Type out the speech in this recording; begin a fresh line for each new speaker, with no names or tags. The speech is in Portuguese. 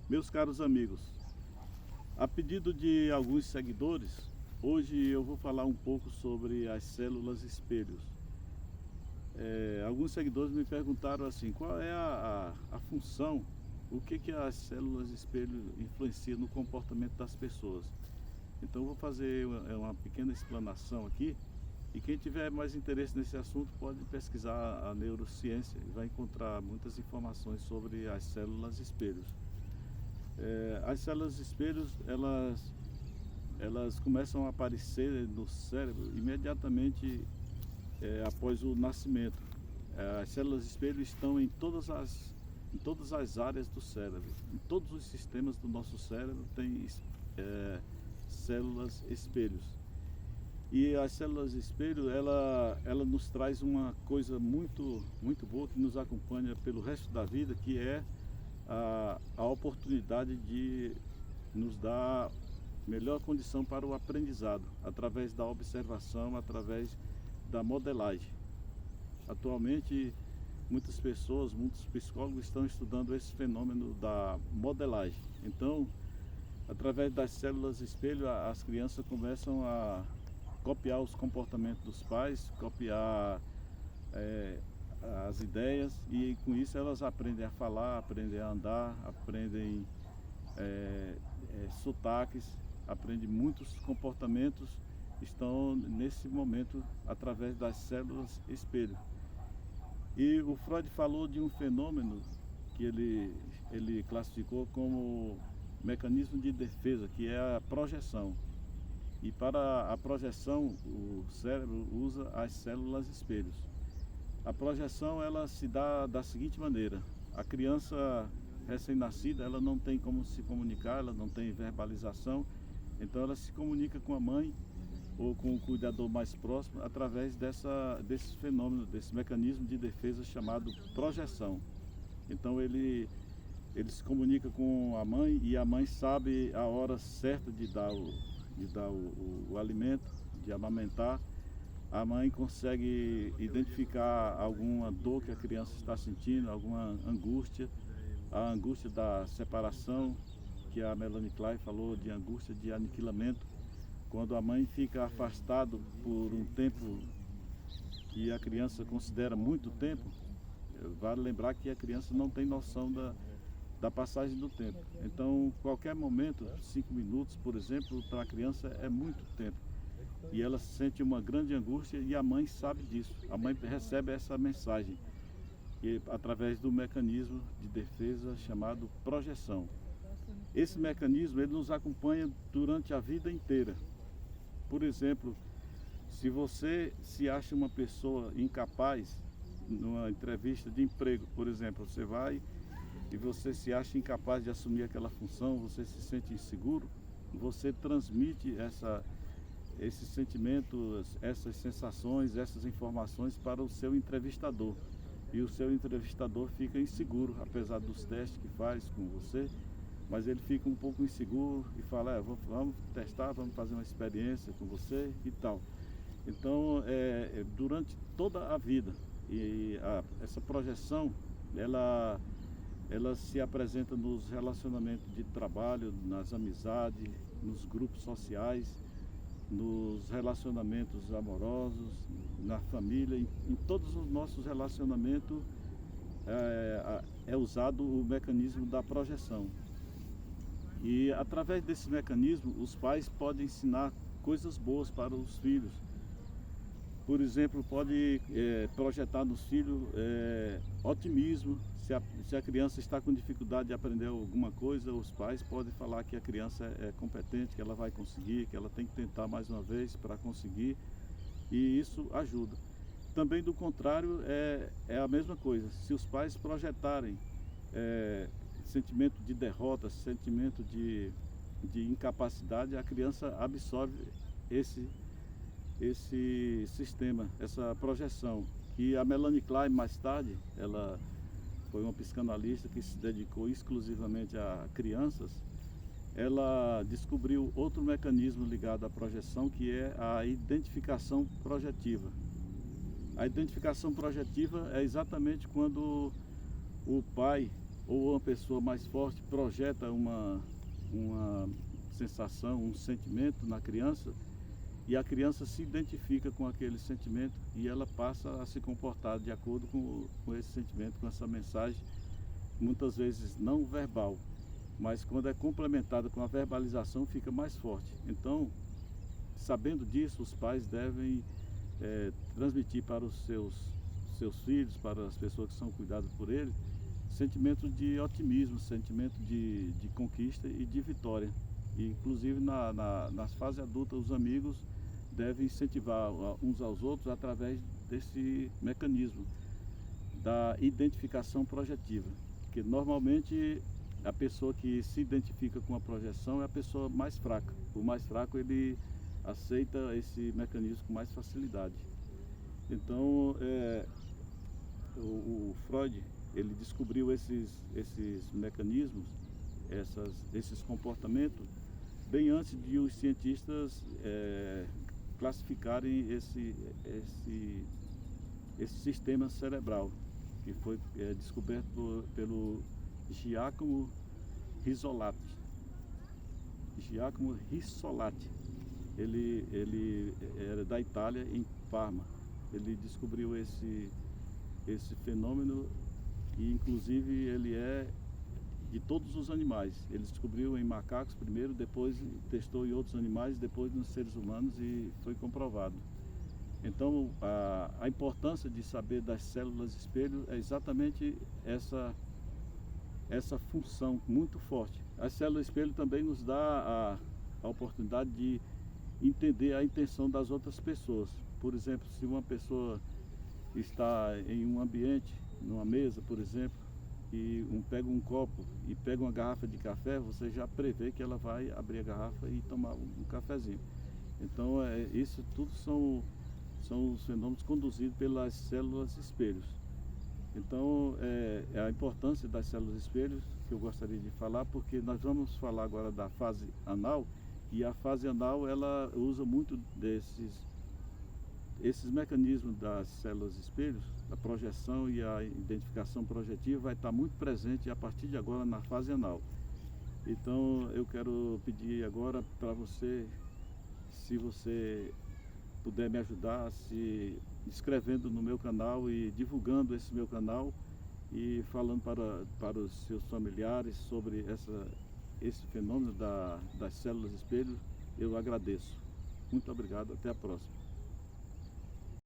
Meus caros amigos, a pedido de alguns seguidores, hoje eu vou falar um pouco sobre as células espelhos. Alguns seguidores me perguntaram assim, qual é a função, o que as células espelho influenciam no comportamento das pessoas. Então eu vou fazer uma pequena explanação aqui, e quem tiver mais interesse nesse assunto pode pesquisar a neurociência e vai encontrar muitas informações sobre as células espelhos. As células espelhos, elas começam a aparecer no cérebro imediatamente após o nascimento. As células espelho estão em todas as áreas do cérebro. Em todos os sistemas do nosso cérebro tem células espelhos. E as células espelho, ela nos traz uma coisa muito boa que nos acompanha pelo resto da vida, que é a oportunidade de nos dar melhor condição para o aprendizado, através da observação, através da modelagem. Atualmente, muitas pessoas, muitos psicólogos estão estudando esse fenômeno da modelagem. Então, através das células espelho, as crianças começam a copiar os comportamentos dos pais, copiar as ideias, e com isso elas aprendem a falar, aprendem a andar, aprendem sotaques, aprendem muitos comportamentos, estão nesse momento através das células espelho. E o Freud falou de um fenômeno que ele classificou como mecanismo de defesa, que é a projeção. E para a projeção, o cérebro usa as células espelhos. A projeção, ela se dá da seguinte maneira: a criança recém-nascida, ela não tem como se comunicar, ela não tem verbalização, então ela se comunica com a mãe ou com o cuidador mais próximo através desse fenômeno, desse mecanismo de defesa chamado projeção. Então ele se comunica com a mãe, e a mãe sabe a hora certa de dar o alimento, de amamentar. A mãe consegue identificar alguma dor que a criança está sentindo, alguma angústia, a angústia da separação, que a Melanie Klein falou de angústia de aniquilamento, quando a mãe fica afastada por um tempo que a criança considera muito tempo. Vale lembrar que a criança não tem noção da passagem do tempo. Então, qualquer momento, 5 minutos, por exemplo, para a criança é muito tempo. E ela sente uma grande angústia, e a mãe sabe disso. A mãe recebe essa mensagem através do mecanismo de defesa chamado projeção. Esse mecanismo, ele nos acompanha durante a vida inteira. Por exemplo, se você se acha uma pessoa incapaz numa entrevista de emprego, por exemplo, você vai e você se acha incapaz de assumir aquela função, você se sente inseguro, você transmite esses sentimentos, essas sensações, essas informações para o seu entrevistador. E o seu entrevistador fica inseguro, apesar dos testes que faz com você, mas ele fica um pouco inseguro e fala, vamos testar, vamos fazer uma experiência com você e tal. Então, durante toda a vida, essa projeção, ela se apresenta nos relacionamentos de trabalho, nas amizades, nos grupos sociais, nos relacionamentos amorosos, na família, em todos os nossos relacionamentos é usado o mecanismo da projeção. E através desse mecanismo, os pais podem ensinar coisas boas para os filhos. Por exemplo, pode projetar nos filhos otimismo. Se a criança está com dificuldade de aprender alguma coisa, os pais podem falar que a criança é competente, que ela vai conseguir, que ela tem que tentar mais uma vez para conseguir, e isso ajuda. Também do contrário, é a mesma coisa. Se os pais projetarem sentimento de derrota, sentimento de incapacidade, a criança absorve esse sistema, essa projeção. Que a Melanie Klein, mais tarde, ela foi uma psicanalista que se dedicou exclusivamente a crianças. Ela descobriu outro mecanismo ligado à projeção, que é a identificação projetiva. A identificação projetiva é exatamente quando o pai ou uma pessoa mais forte projeta uma sensação, um sentimento na criança, e a criança se identifica com aquele sentimento e ela passa a se comportar de acordo com esse sentimento, com essa mensagem, muitas vezes não verbal, mas quando é complementada com a verbalização fica mais forte. Então, sabendo disso, os pais devem transmitir para os seus filhos, para as pessoas que são cuidadas por eles, sentimento de otimismo, sentimento de conquista e de vitória. E, inclusive nas fases adultas, os amigos devem incentivar uns aos outros através desse mecanismo da identificação projetiva, que normalmente a pessoa que se identifica com a projeção é a pessoa mais fraca. O mais fraco, ele aceita esse mecanismo com mais facilidade. Então, o Freud, ele descobriu esses mecanismos, esses comportamentos, bem antes de os cientistas classificarem esse sistema cerebral, que foi descoberto pelo Giacomo Rizzolatti. Giacomo Rizzolatti, ele era da Itália, em Parma. Ele descobriu esse fenômeno e, inclusive, ele é de todos os animais. Ele descobriu em macacos primeiro, depois testou em outros animais, depois nos seres humanos, e foi comprovado. Então, a importância de saber das células espelho é exatamente essa função muito forte. As células espelho também nos dá a oportunidade de entender a intenção das outras pessoas. Por exemplo, se uma pessoa está em um ambiente, numa mesa, por exemplo, e pega um copo e pega uma garrafa de café, você já prevê que ela vai abrir a garrafa e tomar um cafezinho. Então, isso tudo são os fenômenos conduzidos pelas células espelhos. Então, é a importância das células espelhos que eu gostaria de falar, porque nós vamos falar agora da fase anal, e a fase anal, ela usa muito esses mecanismos das células espelhos. A projeção e a identificação projetiva vai estar muito presente a partir de agora na fase anal. Então, eu quero pedir agora para você, se você puder me ajudar, se inscrevendo no meu canal e divulgando esse meu canal e falando para os seus familiares sobre esse fenômeno das células espelho, eu agradeço. Muito obrigado, até a próxima.